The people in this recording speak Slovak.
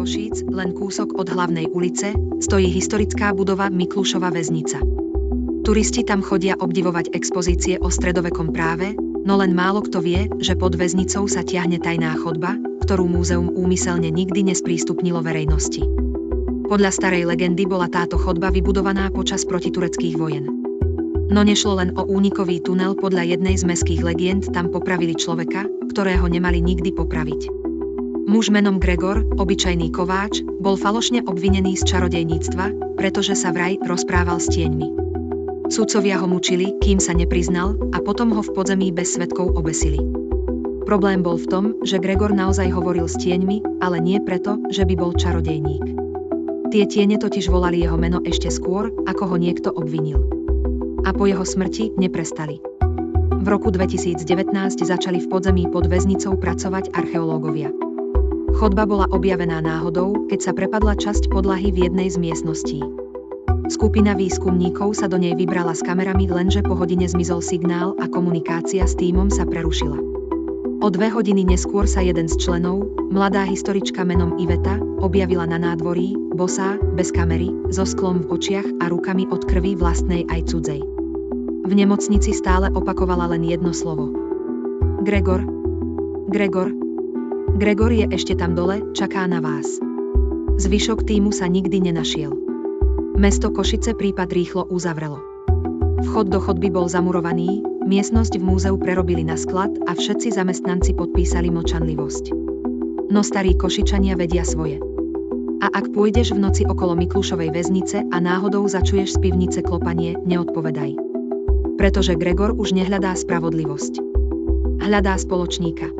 Košíc, len kúsok od hlavnej ulice, stojí historická budova Miklušova väznica. Turisti tam chodia obdivovať expozície o stredovekom práve, no len málo kto vie, že pod väznicou sa ťahne tajná chodba, ktorú múzeum úmyselne nikdy nesprístupnilo verejnosti. Podľa starej legendy bola táto chodba vybudovaná počas protitureckých vojen. No nešlo len o únikový tunel, podľa jednej z mestských legend tam popravili človeka, ktorého nemali nikdy popraviť. Muž menom Gregor, obyčajný kováč, bol falošne obvinený z čarodejníctva, pretože sa vraj rozprával s tieňmi. Sudcovia ho mučili, kým sa nepriznal, a potom ho v podzemí bez svedkov obesili. Problém bol v tom, že Gregor naozaj hovoril s tieňmi, ale nie preto, že by bol čarodejník. Tie tiene totiž volali jeho meno ešte skôr, ako ho niekto obvinil. A po jeho smrti neprestali. V roku 2019 začali v podzemí pod väznicou pracovať archeológovia. Chodba bola objavená náhodou, keď sa prepadla časť podlahy v jednej z miestností. Skupina výskumníkov sa do nej vybrala s kamerami, lenže po hodine zmizol signál a komunikácia s tímom sa prerušila. O 2 hodiny neskôr sa jeden z členov, mladá historička menom Iveta, objavila na nádvorí, bosá, bez kamery, so sklom v očiach a rukami od krvi vlastnej aj cudzej. V nemocnici stále opakovala len jedno slovo. Gregor. Gregor. Gregor je ešte tam dole, čaká na vás. Zvyšok tímu sa nikdy nenašiel. Mesto Košice prípad rýchlo uzavrelo. Vchod do chodby bol zamurovaný, miestnosť v múzeu prerobili na sklad a všetci zamestnanci podpísali mlčanlivosť. No starí Košičania vedia svoje. A ak pôjdeš v noci okolo Miklušovej väznice a náhodou začuješ z pivnice klopanie, neodpovedaj. Pretože Gregor už nehľadá spravodlivosť. Hľadá spoločníka.